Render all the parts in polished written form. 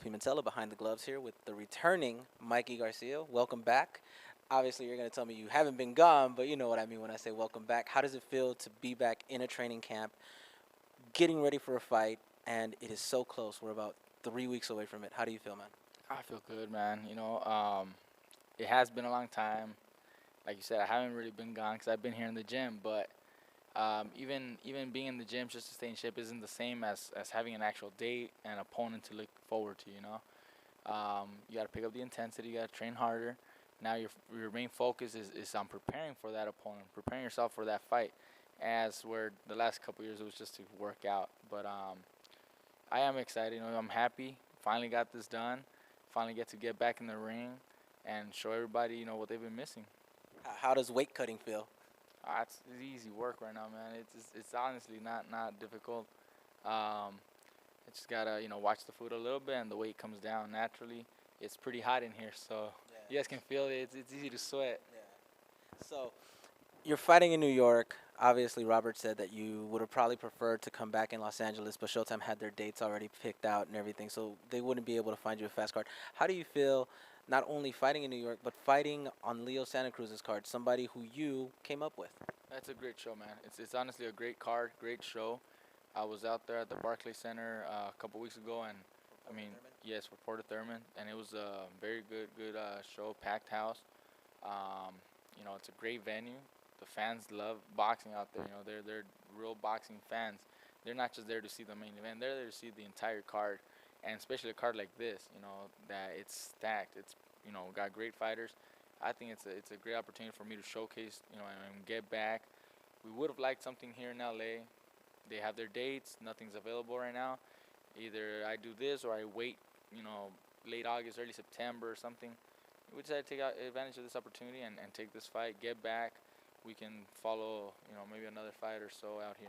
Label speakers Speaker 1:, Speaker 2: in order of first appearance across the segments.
Speaker 1: Pimentel behind the gloves here with the returning Mikey Garcia. Welcome back. Obviously, you're going to tell me you haven't been gone, but you know what I mean when I say welcome back. How does it feel to be back in a training camp, getting ready for a fight, and it is so close? We're about 3 weeks away from it. How do you feel, man?
Speaker 2: I feel good, man. It has been a long time. Like you said, I haven't really been gone because I've been here in the gym. But even being in the gym just to stay in shape isn't the same as having an actual date and opponent to look forward to. You got to pick up the intensity. You got to train harder. Now your main focus is on preparing for that opponent, preparing yourself for that fight. As where the last couple years it was just to work out. But I am excited. I'm happy. Finally got this done. Finally get to get back in the ring and show everybody, what they've been missing.
Speaker 1: How does weight cutting feel?
Speaker 2: It's easy work right now, man. It's honestly not difficult. I just gotta watch the food a little bit, and the weight comes down naturally. It's pretty hot in here, so you guys can feel it. It's easy to sweat.
Speaker 1: Yeah. So you're fighting in New York. Obviously, Robert said that you would have probably preferred to come back in Los Angeles, but Showtime had their dates already picked out and everything, so they wouldn't be able to find you a fast card. How do you feel not only fighting in New York, but fighting on Leo Santa Cruz's card, somebody who you came up with?
Speaker 2: That's a great show, man. It's honestly a great card, great show. I was out there at the Barclays Center a couple weeks ago, and I mean, yes, for Porter Thurman, and it was a very good show, packed house. It's a great venue. The fans love boxing out there. They're real boxing fans. They're not just there to see the main event. They're there to see the entire card, and especially a card like this. That it's stacked. It's got great fighters. I think it's a great opportunity for me to showcase. And get back. We would have liked something here in LA. They have their dates. Nothing's available right now. Either I do this or I wait. Late August, early September or something. We decided to take advantage of this opportunity and take this fight, get back. We can follow, maybe another fight or so out here.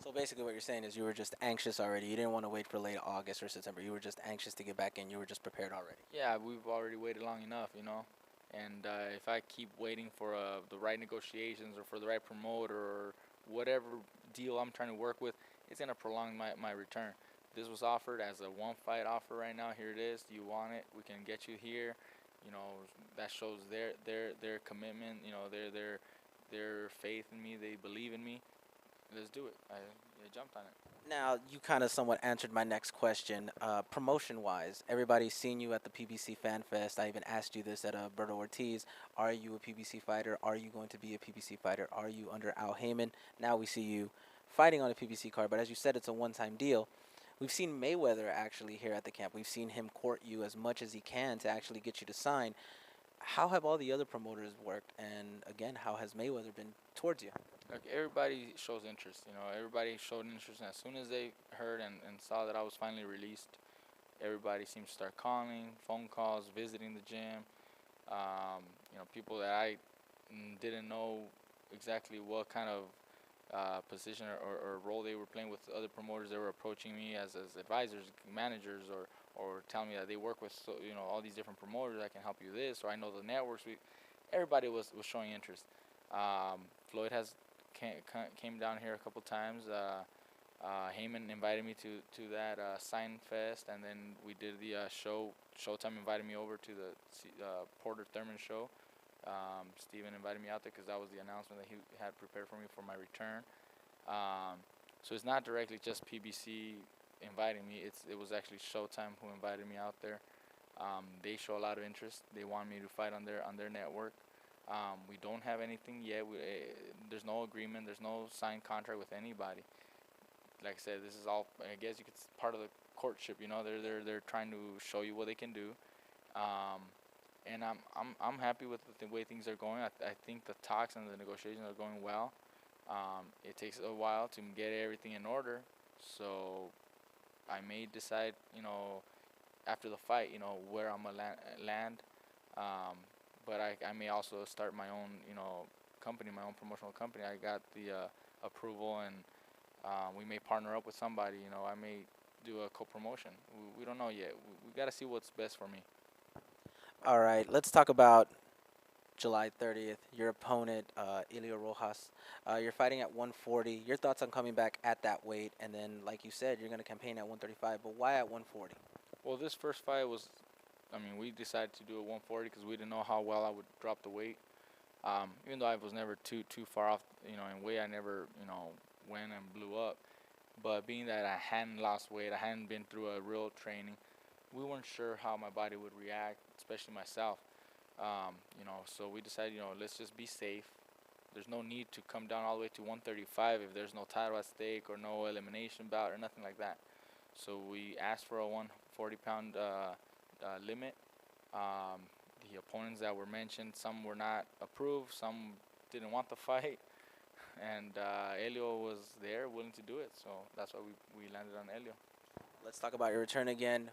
Speaker 1: So basically what you're saying is you were just anxious already. You didn't want to wait for late August or September. You were just anxious to get back in. You were just prepared already.
Speaker 2: Yeah, we've already waited long enough. And if I keep waiting for the right negotiations or for the right promoter or whatever deal I'm trying to work with, it's going to prolong my return. This was offered as a one-fight offer right now. Here it is. Do you want it? We can get you here. That shows their commitment. Their faith in me. They believe in me. Let's do it. I jumped on it.
Speaker 1: Now, you kind of somewhat answered my next question. Promotion-wise, everybody's seen you at the PBC Fan Fest. I even asked you this at Berto Ortiz. Are you a PBC fighter? Are you going to be a PBC fighter? Are you under Al Heyman? Now we see you fighting on a PBC card, but as you said, it's a one-time deal. We've seen Mayweather actually here at the camp. We've seen him court you as much as he can to actually get you to sign. How have all the other promoters worked? And again, how has Mayweather been towards you?
Speaker 2: Like everybody shows interest. Everybody showed interest. And as soon as they heard and saw that I was finally released, everybody seemed to start calling, phone calls, visiting the gym. People that I didn't know exactly what kind of position or role they were playing with other promoters. They were approaching me as advisors, managers, or telling me that they work with all these different promoters. I can help you this, or I know the networks. Everybody was showing interest. Floyd came down here a couple times. Heyman invited me to that sign fest, and then we did the show. Showtime invited me over to the Porter Thurman show. Steven invited me out there because that was the announcement that he had prepared for me for my return. So it's not directly just PBC inviting me. It was actually Showtime who invited me out there. They show a lot of interest. They want me to fight on their network. We don't have anything yet. There's no agreement. There's no signed contract with anybody. Like I said, this is all. I guess you could part of the courtship. They're trying to show you what they can do. And I'm happy with the way things are going. I think the talks and the negotiations are going well. It takes a while to get everything in order. So I may decide, after the fight, where I'm gonna land. But I may also start my own, company, my own promotional company. I got the approval, and we may partner up with somebody. I may do a co-promotion. We don't know yet. We got to see what's best for me.
Speaker 1: All right, let's talk about July 30th. Your opponent, Elio Rojas. You're fighting at 140. Your thoughts on coming back at that weight? And then, like you said, you're going to campaign at 135. But why at 140?
Speaker 2: Well, this first fight was, I mean, we decided to do a 140 because we didn't know how well I would drop the weight. Even though I was never too far off, in weight, I never, went and blew up. But being that I hadn't lost weight, I hadn't been through a real training, we weren't sure how my body would react, especially myself. So we decided, let's just be safe. There's no need to come down all the way to 135 if there's no title at stake or no elimination bout or nothing like that. So we asked for a 140-pound limit. The opponents that were mentioned, some were not approved, some didn't want the fight, and Elio was there, willing to do it. So that's why we landed on Elio.
Speaker 1: Let's talk about your return again.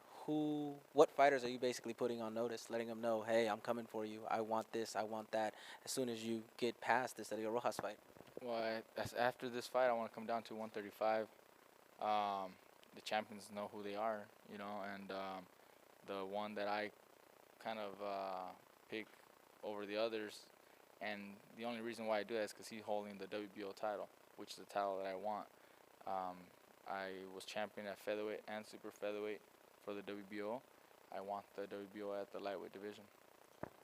Speaker 1: What fighters are you basically putting on notice, letting them know, hey, I'm coming for you. I want this, I want that. As soon as you get past this Elio Rojas fight.
Speaker 2: Well, after this fight, I want to come down to 135. The champions know who they are, and the one that I kind of pick over the others, and the only reason why I do that is because he's holding the WBO title, which is the title that I want. I was champion at featherweight and super featherweight for the WBO. I want the WBO at the lightweight division.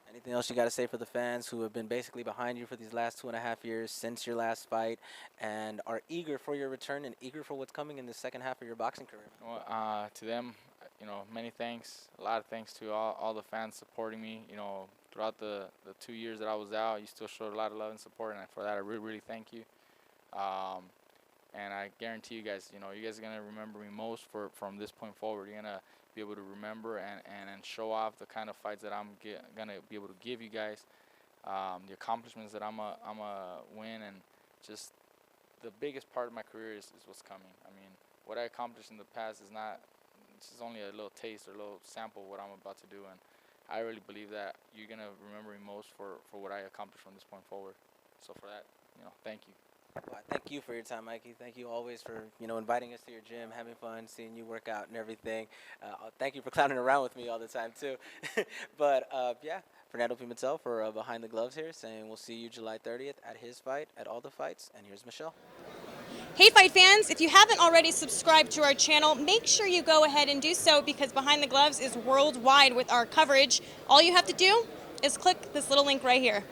Speaker 1: Anything else you got to say for the fans who have been basically behind you for these last 2.5 years since your last fight and are eager for your return and eager for what's coming in the second half of your boxing career?
Speaker 2: Well, to them, many thanks. A lot of thanks to all the fans supporting me. Throughout the 2 years that I was out, you still showed a lot of love and support, and for that I really, really thank you. And I guarantee you guys, you guys are going to remember me most from this point forward. You're going to be able to remember and show off the kind of fights that I'm going to be able to give you guys, the accomplishments that I'm a win, and just the biggest part of my career is what's coming. I mean, what I accomplished in the past is not, this is only a little taste or a little sample of what I'm about to do, and I really believe that you're going to remember me most for what I accomplished from this point forward. So for that, thank you.
Speaker 1: Well, thank you for your time, Mikey. Thank you always for, inviting us to your gym, having fun, seeing you work out and everything. Thank you for clowning around with me all the time, too. But, yeah, Fernando Pimentel for Behind the Gloves here, saying we'll see you July 30th at his fight, at all the fights. And here's Michelle.
Speaker 3: Hey, fight fans, if you haven't already subscribed to our channel, make sure you go ahead and do so, because Behind the Gloves is worldwide with our coverage. All you have to do is click this little link right here.